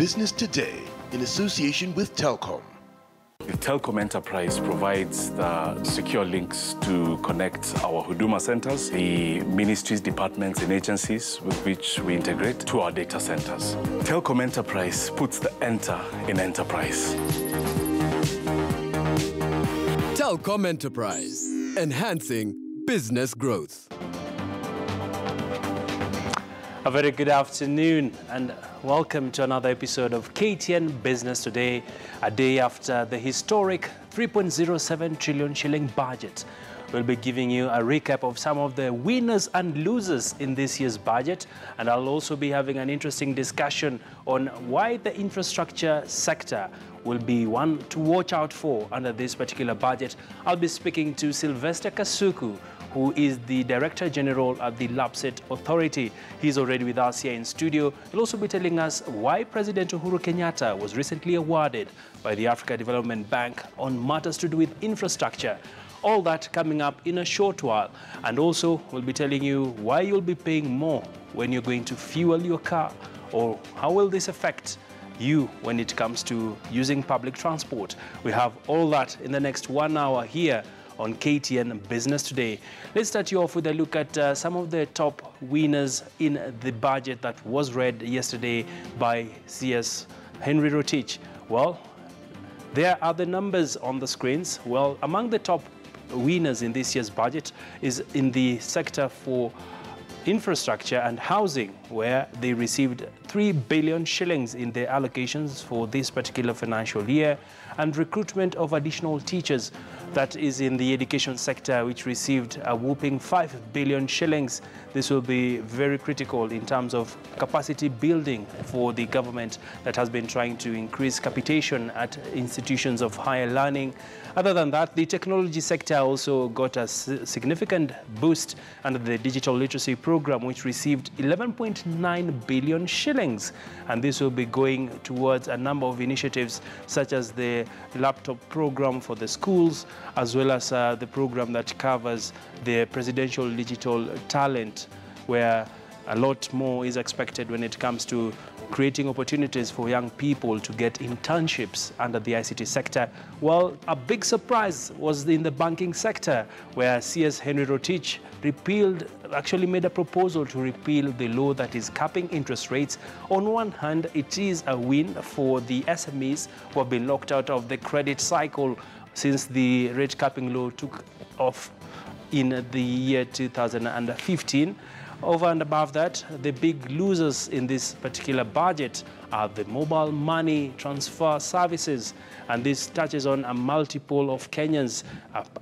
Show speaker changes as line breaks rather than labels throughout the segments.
Business Today in association with Telkom.
The Telkom Enterprise provides the secure links to connect our Huduma centers, the ministries, departments, and agencies with which we integrate to our data centers. Telkom Enterprise puts the enter in enterprise.
Telkom Enterprise, enhancing business growth.
A very good afternoon and welcome to another episode of KTN Business Today, a day after the historic 3.07 trillion shilling budget. We'll be giving you a recap of some of the winners and losers in this year's budget, and I'll also be having an interesting discussion on why the infrastructure sector will be one to watch out for under this particular budget. I'll be speaking to Sylvester Kasuku, who is the Director General at the LAPSSET Authority. He's already with us here in studio. He'll also be telling us why President Uhuru Kenyatta was recently awarded by the Africa Development Bank on matters to do with infrastructure. All that coming up in a short while. And also, we'll be telling you why you'll be paying more when you're going to fuel your car, or how will this affect you when it comes to using public transport. We have all that in the next 1 hour here on KTN Business Today. Let's start you off with a look at some of the top winners in the budget that was read yesterday by CS Henry Rotich. Well, there are the numbers on the screens. Well, among the top winners in this year's budget is in the sector for infrastructure and housing, where they received 3 billion shillings in their allocations for this particular financial year, and recruitment of additional teachers, that is in the education sector, which received a whopping 5 billion shillings. This will be very critical in terms of capacity building for the government that has been trying to increase capitation at institutions of higher learning. Other than that, the technology sector also got a significant boost under the digital literacy program, which received 11.9 billion shillings. And this will be going towards a number of initiatives, such as the laptop program for the schools, as well as the program that covers the presidential digital talent, where a lot more is expected when it comes to creating opportunities for young people to get internships under the ICT sector. Well, a big surprise was in the banking sector, where CS Henry Rotich actually made a proposal to repeal the law that is capping interest rates. On one hand, it is a win for the SMEs who have been locked out of the credit cycle since the rate capping law took off in the year 2015. Over and above that, the big losers in this particular budget are the mobile money transfer services. And this touches on a multiple of Kenyans.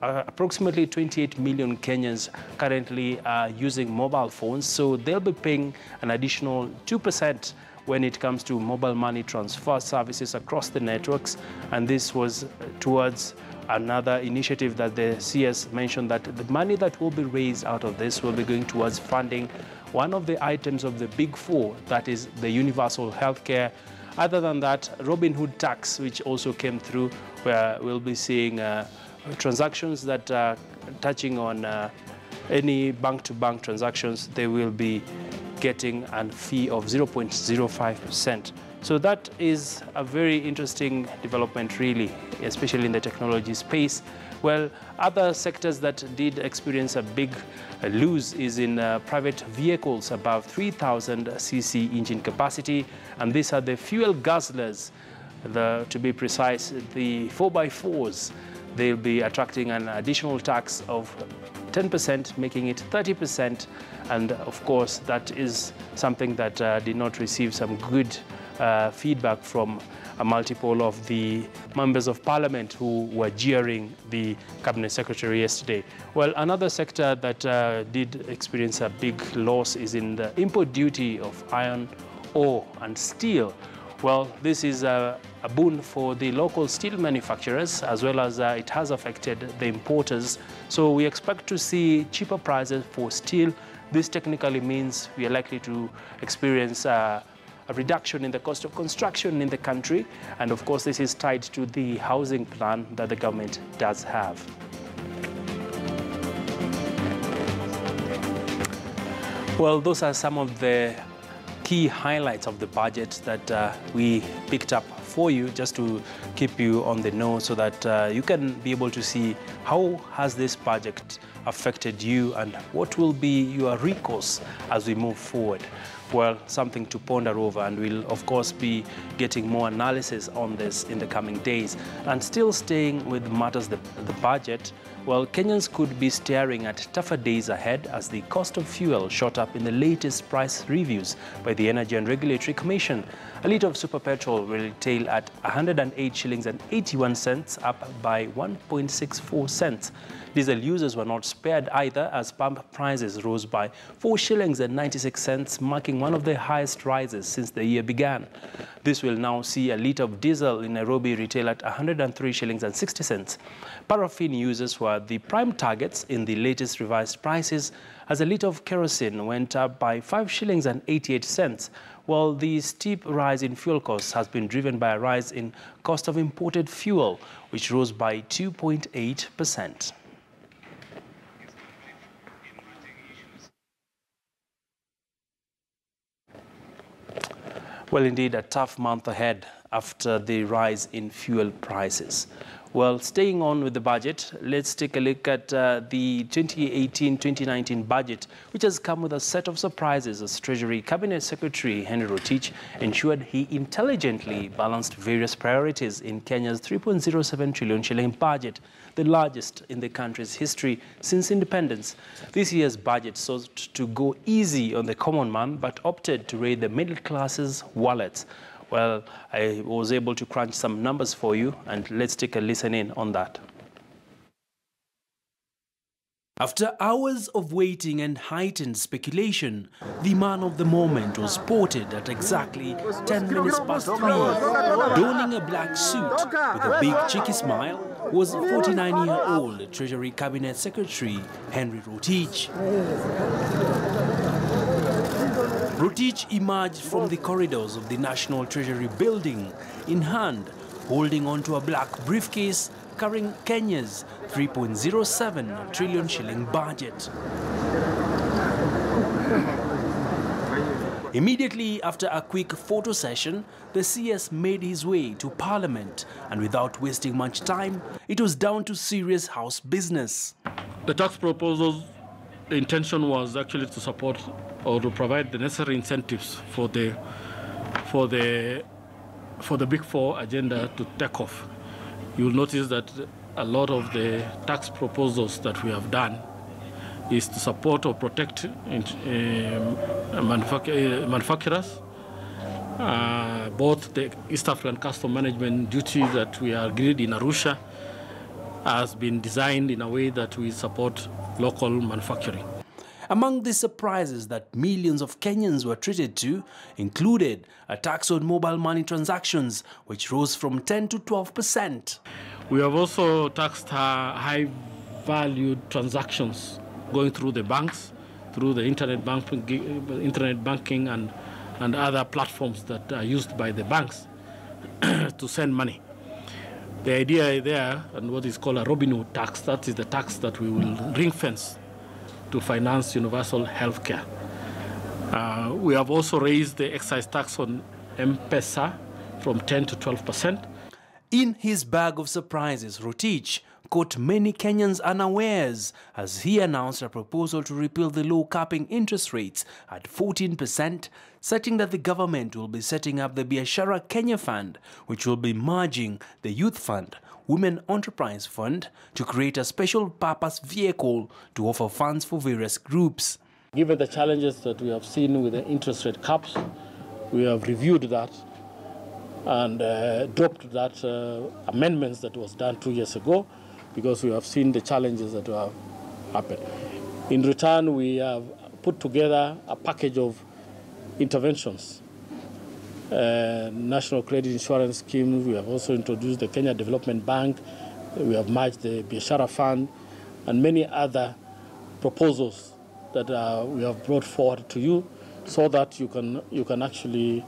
Approximately 28 million Kenyans currently are using mobile phones. So they'll be paying an additional 2% when it comes to mobile money transfer services across the networks. And this was towards another initiative that the CS mentioned, that the money that will be raised out of this will be going towards funding one of the items of the big four, that is the universal healthcare. Other than that, Robin Hood tax, which also came through, where we'll be seeing transactions that are touching on any bank-to-bank transactions, they will be getting a fee of 0.05%. So that is a very interesting development, really, especially in the technology space. Well, other sectors that did experience a big lose is in private vehicles above 3,000 cc engine capacity, and these are the fuel guzzlers. To be precise, the 4x4s. They'll be attracting an additional tax of 10%, making it 30%, and of course that is something that did not receive some good feedback from a multiple of the members of parliament who were jeering the cabinet secretary yesterday. Well, another sector that did experience a big loss is in the import duty of iron ore and steel. Well, this is a boon for the local steel manufacturers, as well as it has affected the importers. So we expect to see cheaper prices for steel. This technically means we are likely to experience a reduction in the cost of construction in the country. And of course, this is tied to the housing plan that the government does have. Well, those are some of the key highlights of the budget that we picked up for you, just to keep you on the know, so that you can be able to see how has this budget affected you and what will be your recourse as we move forward. Well, something to ponder over, and we'll of course be getting more analysis on this in the coming days. And still staying with matters the budget, well, Kenyans could be staring at tougher days ahead as the cost of fuel shot up in the latest price reviews by the Energy and Regulatory Commission. A litre of super petrol will retail at 108 shillings and 81 cents, up by 1.64 cents. Diesel users were not spared either, as pump prices rose by 4 shillings and 96 cents, marking one of the highest rises since the year began. This will now see a litre of diesel in Nairobi retail at 103 shillings and 60 cents. Paraffin users were the prime targets in the latest revised prices, as a litre of kerosene went up by 5 shillings and 88 cents, while the steep rise in fuel costs has been driven by a rise in cost of imported fuel, which rose by 2.8%. Well, indeed, a tough month ahead after the rise in fuel prices. Well, staying on with the budget, let's take a look at the 2018-2019 budget, which has come with a set of surprises as Treasury Cabinet Secretary Henry Rotich ensured he intelligently balanced various priorities in Kenya's 3.07 trillion shilling budget, the largest in the country's history since independence. This year's budget sought to go easy on the common man, but opted to raid the middle class's wallets. Well, I was able to crunch some numbers for you, and let's take a listen in on that. After hours of waiting and heightened speculation, the man of the moment was spotted at exactly 10 minutes past 3. Donning a black suit with a big cheeky smile was 49-year-old Treasury Cabinet Secretary Henry Rotich. Rotich emerged from the corridors of the National Treasury building in hand, holding onto a black briefcase carrying Kenya's 3.07 trillion shilling budget. Immediately after a quick photo session, the CS made his way to Parliament, and without wasting much time, it was down to serious House business.
The tax proposals, the intention was actually to support or to provide the necessary incentives for the Big Four agenda to take off. You'll notice that a lot of the tax proposals that we have done is to support or protect manufacturers. Both the East African Custom Management duty that we agreed in Arusha has been designed in a way that we support local manufacturing.
Among the surprises that millions of Kenyans were treated to included a tax on mobile money transactions, which rose from 10 to 12%.
We have also taxed high-valued transactions going through the banks, through the internet banking and other platforms that are used by the banks to send money. The idea there, and what is called a Robin Hood tax, that is the tax that we will ring-fence to finance universal health care. We have also raised the excise tax on M-Pesa from 10 to 12%.
In his bag of surprises, Rotich caught many Kenyans unawares as he announced a proposal to repeal the low capping interest rates at 14%, citing that the government will be setting up the Biashara Kenya Fund, which will be merging the Youth Fund, Women Enterprise Fund, to create a special purpose vehicle to offer funds for various groups.
Given the challenges that we have seen with the interest rate caps, we have reviewed that and dropped that amendments that was done 2 years ago, because we have seen the challenges that have happened. In return, we have put together a package of interventions. National Credit Insurance Scheme, we have also introduced the Kenya Development Bank, we have merged the Biashara Fund, and many other proposals that we have brought forward to you, so that we can actually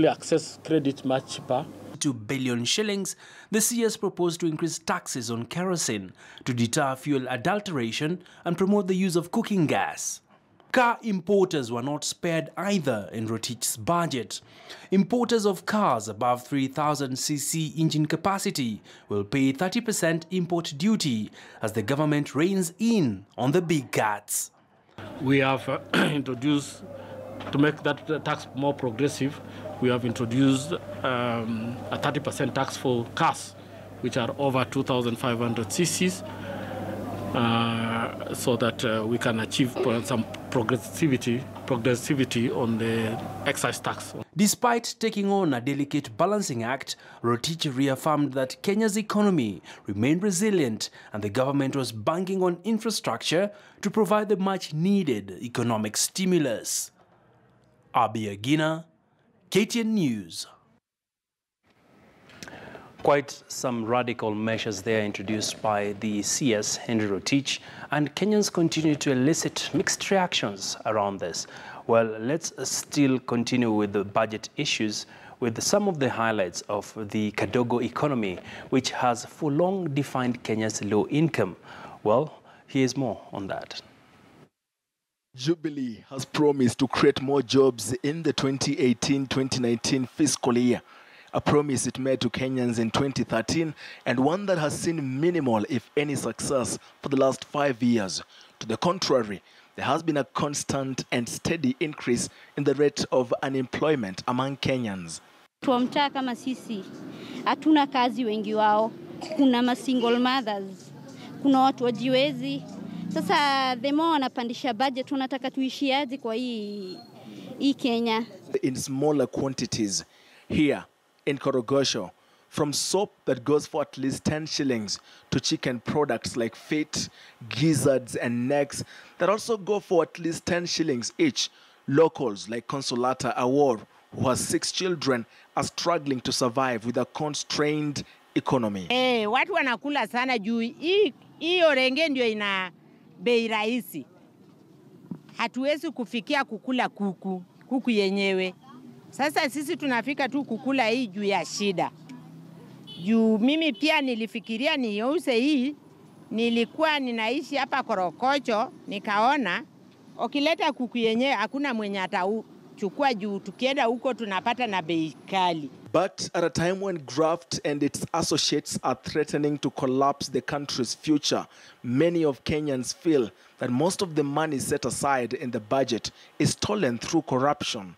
access credit much cheaper.
2 billion shillings, the CS proposed to increase taxes on kerosene to deter fuel adulteration and promote the use of cooking gas. Car importers were not spared either in Rotich's budget. Importers of cars above 3,000cc engine capacity will pay 30% import duty as the government reins in on the big cats.
We have introduced, to make that tax more progressive, we have introduced a 30% tax for cars which are over 2,500 cc's, so that we can achieve some progressivity on the excise tax.
Despite taking on a delicate balancing act, Rotich reaffirmed that Kenya's economy remained resilient and the government was banking on infrastructure to provide the much-needed economic stimulus. Abiagina, KTN News. Quite some radical measures there introduced by the CS, Henry Rotich, and Kenyans continue to elicit mixed reactions around this. Well, let's still continue with the budget issues with some of the highlights of the Kadogo economy, which has for long defined Kenya's low income. Well, here's more on that.
Jubilee has promised to create more jobs in the 2018-2019 fiscal year. A promise it made to Kenyans in 2013 and one that has seen minimal, if any, success for the last 5 years. To the contrary, there has been a constant and steady increase in the rate of unemployment among Kenyans.
Tuamtaa kama sisi, hatuna kazi wengi wao. Kuna ma single mothers, kuna watu wajiwezi. Sasa the more wanapandisha budget, tunataka tuishiaje kwa hii Kenya.
In smaller quantities, here in Korogosho, from soap that goes for at least 10 shillings to chicken products like feet, gizzards and necks that also go for at least 10 shillings each. Locals like Consolata Awor, who has 6 children, are struggling to survive with a constrained economy.
Watu wanakula sana juu hii orenge ndio ina bei rahisi. Hatuwezi kufikia kukula kuku yenyewe. Sasa sisi tunafika tu kukula hii juu ya shida. Juu mimi pia nilifikiria niuze hii, nilikuwa ninaishi hapa Korokocho, nikaona ukileta kuku yenyewe hakuna mwenye atachukua juu tukienda huko tunapata na bei kali.
But at a time when graft and its associates are threatening to collapse the country's future, many of Kenyans feel that most of the money set aside in the budget is stolen through corruption.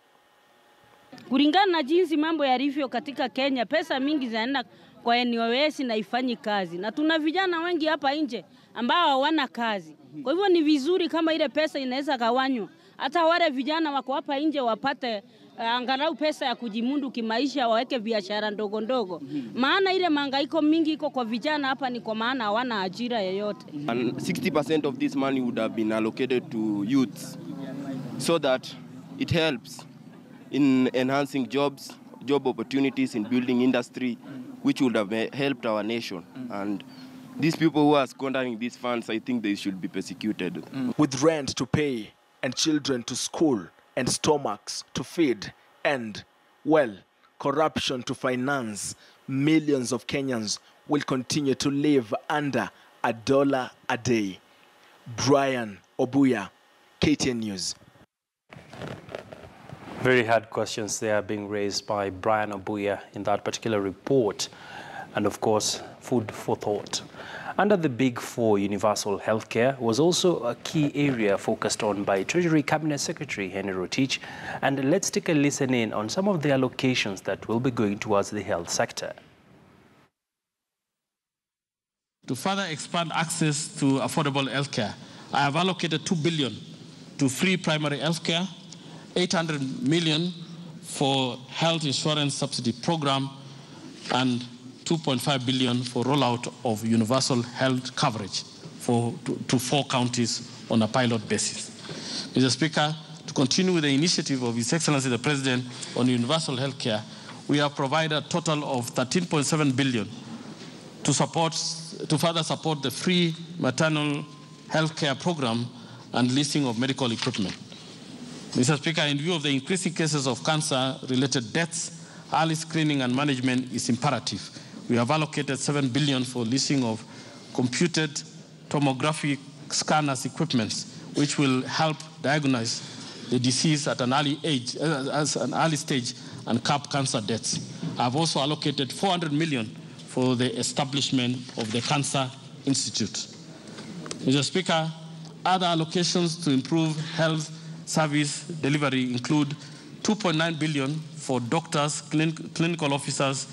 Kulingana na jinsi mambo yalivyo katika Kenya, pesa mingi zinaenda kwa NOS na ifanyi kazi. Na tuna vijana wengi hapa nje ambao hawana kazi. Kwa hivyo ni vizuri kama ile pesa inaweza gawanywa. Hata wale vijana wako hapa nje wapate angalau pesa ya kujimundu kimaisha, waweke biashara ndogo ndogo. Maana ile mangaiko mingi iko kwa vijana hapa ni kwa maana hawana ajira yoyote.
And 60% of this money would have been allocated to youths so that it helps in enhancing job opportunities, in building industry, which would have helped our nation. And these people who are squandering these funds, I think they should be persecuted.
With rent to pay and children to school and stomachs to feed and, well, corruption to finance, millions of Kenyans will continue to live under $1 a day. Brian Obuya, KTN News.
Very hard questions there being raised by Brian Obuya in that particular report. And of course, food for thought. Under the Big Four, universal healthcare was also a key area focused on by Treasury Cabinet Secretary Henry Rotich. And let's take a listen in on some of the allocations that will be going towards the health sector.
To further expand access to affordable healthcare, I have allocated 2 billion to free primary healthcare, 800 million for health insurance subsidy program, and 2.5 billion for rollout of universal health coverage to 4 counties on a pilot basis. Mr. Speaker, to continue with the initiative of His Excellency the President on universal health care, we have provided a total of 13.7 billion to further support the free maternal health care program and leasing of medical equipment. Mr. Speaker, in view of the increasing cases of cancer-related deaths, early screening and management is imperative. We have allocated 7 billion for leasing of computed tomography scanners equipments, which will help diagnose the disease at an early age, as an early stage, and curb cancer deaths. I've also allocated 400 million for the establishment of the Cancer Institute. Mr. Speaker, other allocations to improve health service delivery include 2.9 billion for doctors, clinical officers,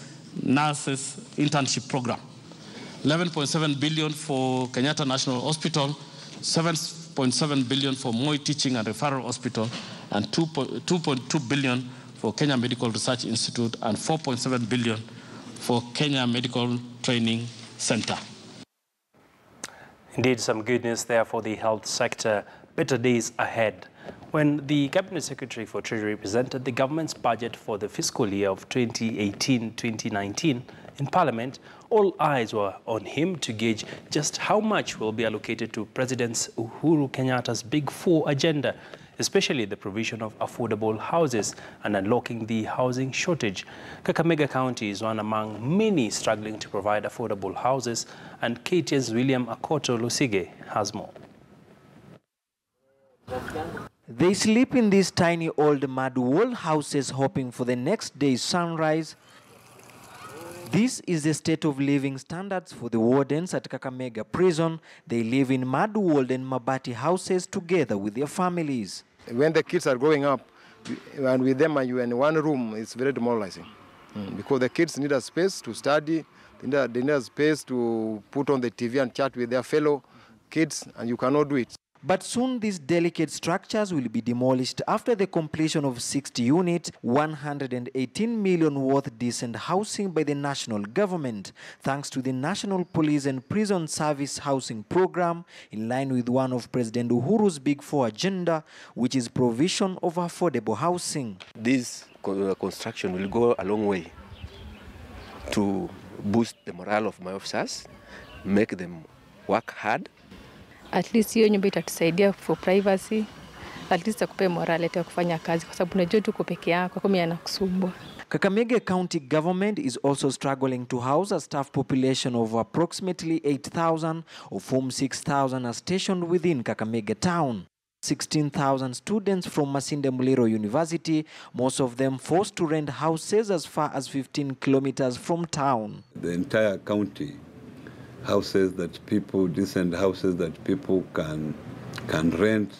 nurses internship program, 11.7 billion for Kenyatta National Hospital, 7.7 billion for Moi Teaching and Referral Hospital, and 2.2 billion for Kenya Medical Research Institute, and 4.7 billion for Kenya Medical Training Center.
Indeed, some good news there for the health sector. Better days ahead. When the Cabinet Secretary for Treasury presented the government's budget for the fiscal year of 2018-2019 in Parliament, all eyes were on him to gauge just how much will be allocated to President Uhuru Kenyatta's Big Four agenda, especially the provision of affordable houses and unlocking the housing shortage. Kakamega County is one among many struggling to provide affordable houses, and KTN's William Akoto Lusige has more.
They sleep in these tiny old mud wall houses hoping for the next day's sunrise. This is the state of living standards for the wardens at Kakamega Prison. They live in mud-walled and mabati houses together with their families.
When the kids are growing up, and with them you in one room, it's very demoralizing. Because the kids need a space to study, they need a space to put on the TV and chat with their fellow kids, and you cannot do it.
But soon these delicate structures will be demolished after the completion of 60 units, 118 million worth decent housing by the national government, thanks to the National Police and Prison Service Housing Program, in line with one of President Uhuru's Big Four agenda, which is provision of affordable housing.
This construction will go a long way to boost the morale of my officers, make them work hard.
At least hiyo nyumba itatusaidia for privacy. At least akupe morale ya kufanya kazi kwa sababu unajua tuko peke yako kwa mimi anakusumbua.
Kakamega County government is also struggling to house a staff population of approximately 8,000, of whom 6,000 are stationed within Kakamega town. 16,000 students from Masinde Muliro University, most of them forced to rent houses as far as 15 kilometers from town.
The entire county houses that people, decent houses that people can rent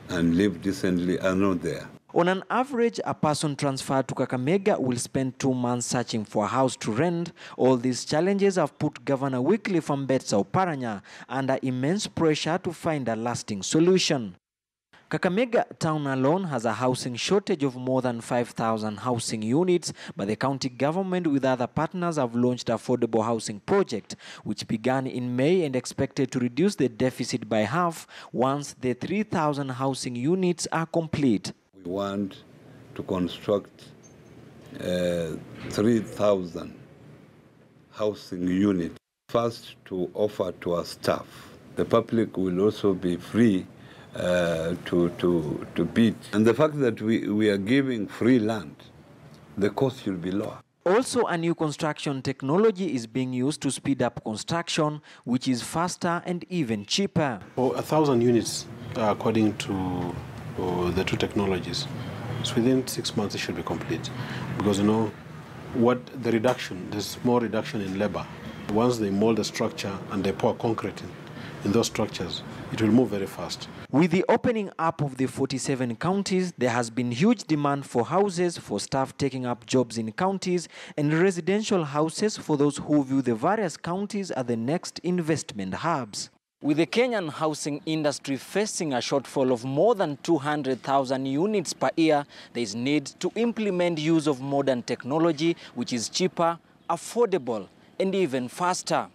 and live decently are not there.
On an average, a person transferred to Kakamega will spend 2 months searching for a house to rent. All these challenges have put Governor Wycliffe Ambetsa Oparanya under immense pressure to find a lasting solution. Kakamega town alone has a housing shortage of more than 5,000 housing units, but the county government with other partners have launched affordable housing project, which began in May and expected to reduce the deficit by half once the 3,000 housing units are complete.
We want to construct 3,000 housing units, first to offer to our staff. The public will also be free to bid. And the fact that we are giving free land, the cost will be lower.
Also, a new construction technology is being used to speed up construction, which is faster and even cheaper.
For 1,000 units, according to the two technologies, so within 6 months it should be complete. Because you know, what the reduction, there's more reduction in labor. Once they mold the structure and they pour concrete in those structures, it will move very fast.
With the opening up of the 47 counties, there has been huge demand for houses for staff taking up jobs in counties and residential houses for those who view the various counties as the next investment hubs. With the Kenyan housing industry facing a shortfall of more than 200,000 units per year, there is need to implement use of modern technology, which is cheaper, affordable, and even faster.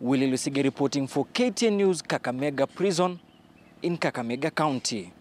Willie Lusige reporting for KTN News, Kakamega Prison in Kakamega County.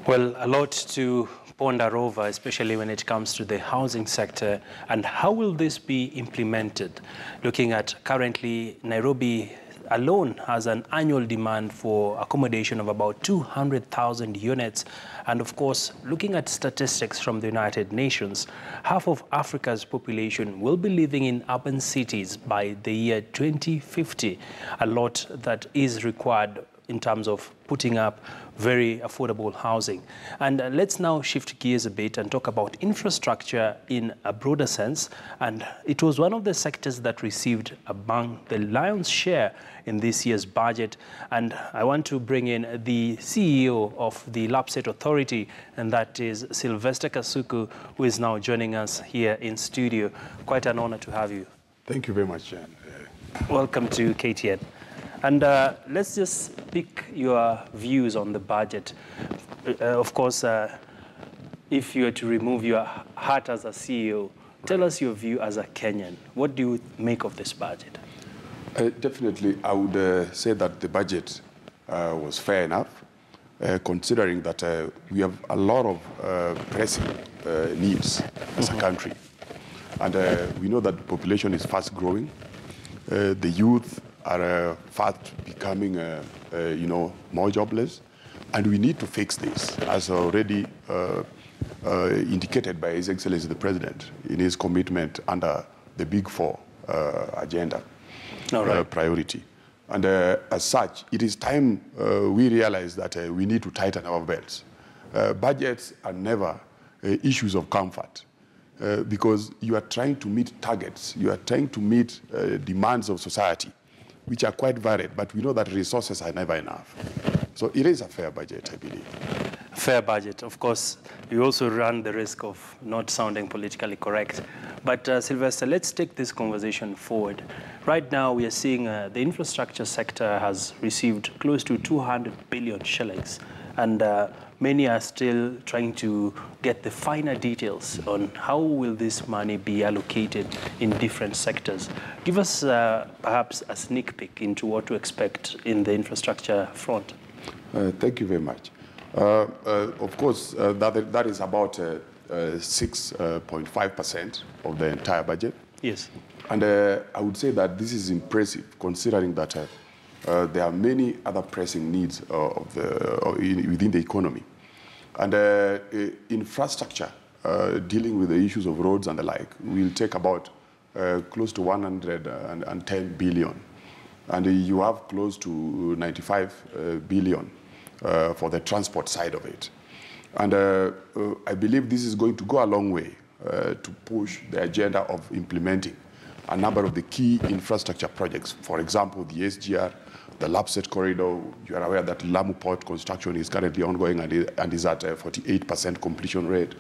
Well, a lot to ponder over, especially when it comes to the housing sector, and how will this be implemented? Looking at currently, Nairobi alone has an annual demand for accommodation of about 200,000 units. And of course, looking at statistics from the United Nations, half of Africa's population will be living in urban cities by the year 2050. A lot that is required in terms of putting up very affordable housing. And let's now shift gears a bit and talk about infrastructure in a broader sense. And it was one of the sectors that received among the lion's share in this year's budget. And I want to bring in the CEO of the LAPSSET Authority, and that is Sylvester Kasuku, who is now joining us here in studio. Quite an honor to have you.
Thank you very much, Jan.
Welcome to KTN. And let's just pick your views on the budget. Of course, if you were to remove your hat as a CEO, tell us your view as a Kenyan. What do you make of this budget?
Definitely, I would say that the budget was fair enough, considering that we have a lot of pressing needs as a country. And we know that the population is fast growing. The youth are fast becoming, more jobless. And we need to fix this, as already indicated by His Excellency the President in his commitment under the Big Four agenda priority. And as such, it is time we realize that we need to tighten our belts. Budgets are never issues of comfort. Because you are trying to meet targets, you are trying to meet demands of society, which are quite varied, but we know that resources are never enough. So it is a fair budget, I believe.
Fair budget. Of course, you also run the risk of not sounding politically correct. But Sylvester, let's take this conversation forward. Right now, we are seeing the infrastructure sector has received close to 200 billion shillings. And many are still trying to get the finer details on how will this money be allocated in different sectors. Give us perhaps a sneak peek into what to expect in the infrastructure front.
Thank you very much. Of course, that is about 6.5% of the entire budget.
Yes.
And I would say that this is impressive, considering that there are many other pressing needs within the economy. And infrastructure, dealing with the issues of roads and the like, will take about close to 110 billion. And you have close to 95 billion for the transport side of it. And I believe this is going to go a long way to push the agenda of implementing a number of the key infrastructure projects. For example, the SGR, the LAPSSET corridor. You are aware that Lamu Port construction is currently ongoing and is at a 48% completion rate.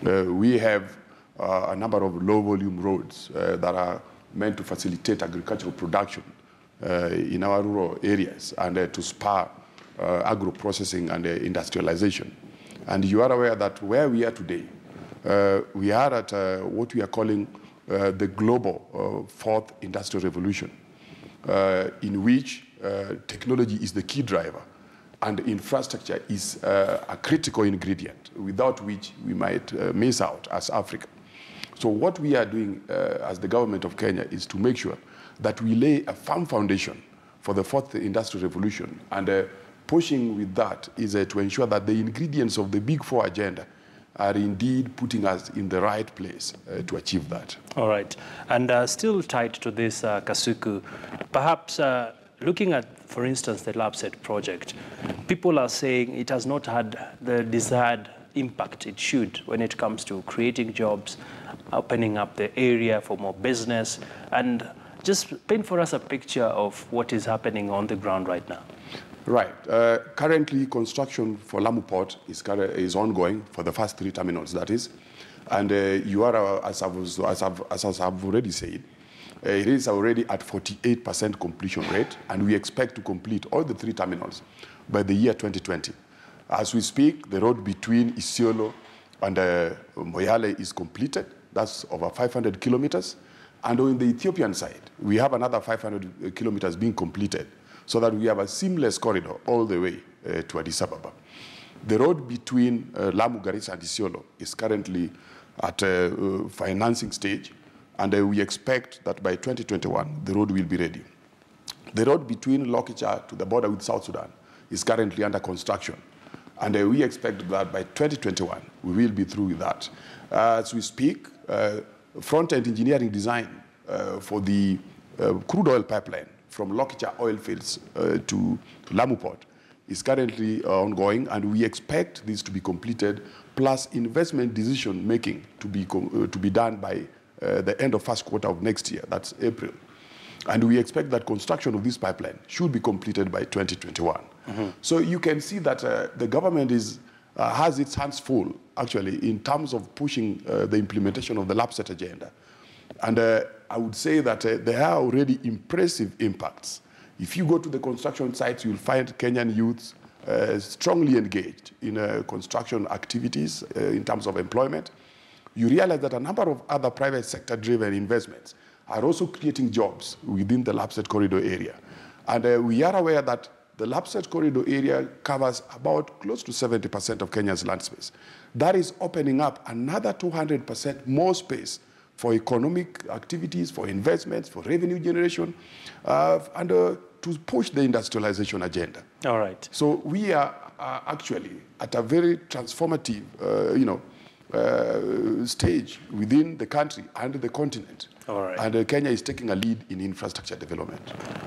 We have a number of low-volume roads that are meant to facilitate agricultural production in our rural areas and to spur agro-processing and industrialization. And you are aware that where we are today, we are at what we are calling the global fourth industrial revolution, in which technology is the key driver and infrastructure is a critical ingredient, without which we might miss out as Africa. So what we are doing as the government of Kenya is to make sure that we lay a firm foundation for the fourth industrial revolution, and pushing with that is to ensure that the ingredients of the Big Four agenda are indeed putting us in the right place to achieve that.
All right. And still tied to this, Kasuku, perhaps looking at, for instance, the LAPSSET project, people are saying it has not had the desired impact it should when it comes to creating jobs, opening up the area for more business, and just paint for us a picture of what is happening on the ground right now.
Right. Currently, construction for Lamu Port is ongoing for the first 3 terminals, that is. And you are, as I've already said, it is already at 48% completion rate, and we expect to complete all the 3 terminals by the year 2020. As we speak, the road between Isiolo and Moyale is completed. That's over 500 kilometers. And on the Ethiopian side, we have another 500 kilometers being completed, so that we have a seamless corridor all the way to Addis Ababa. The road between Lamu, Garissa, and Isiolo is currently at a financing stage, and we expect that by 2021, the road will be ready. The road between Lokicha to the border with South Sudan is currently under construction, and we expect that by 2021, we will be through with that. As we speak, front-end engineering design for the crude oil pipeline from Lokicha oil fields to Lamu Port is currently ongoing, and we expect this to be completed, plus investment decision making to be done by the end of first quarter of next year, that's April. And we expect that construction of this pipeline should be completed by 2021. So you can see that the government has its hands full, actually, in terms of pushing the implementation of the LAPSSET agenda. And I would say that there are already impressive impacts. If you go to the construction sites, you'll find Kenyan youths strongly engaged in construction activities in terms of employment. You realize that a number of other private sector-driven investments are also creating jobs within the LAPSSET corridor area. And we are aware that the LAPSSET corridor area covers about close to 70% of Kenya's land space. That is opening up another 200% more space for economic activities, for investments, for revenue generation, and to push the industrialization agenda.
All right.
So we are actually at a very transformative, stage within the country and the continent.
All right.
And Kenya is taking a lead in infrastructure development.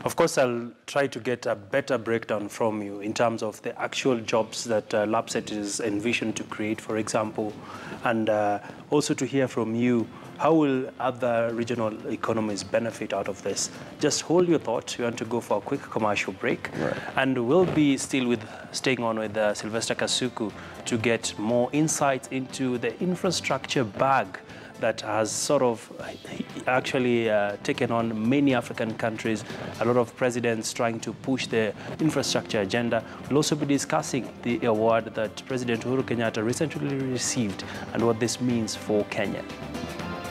Of course, I'll try to get a better breakdown from you in terms of the actual jobs that LAPSSET is envisioned to create, for example, and also to hear from you, how will other regional economies benefit out of this? Just hold your thoughts. We want to go for a quick commercial break.
Right.
And we'll be still staying on with Sylvester Kasuku to get more insights into the infrastructure bag that has sort of actually taken on many African countries, a lot of presidents trying to push the infrastructure agenda. We'll also be discussing the award that President Uhuru Kenyatta recently received and what this means for Kenya.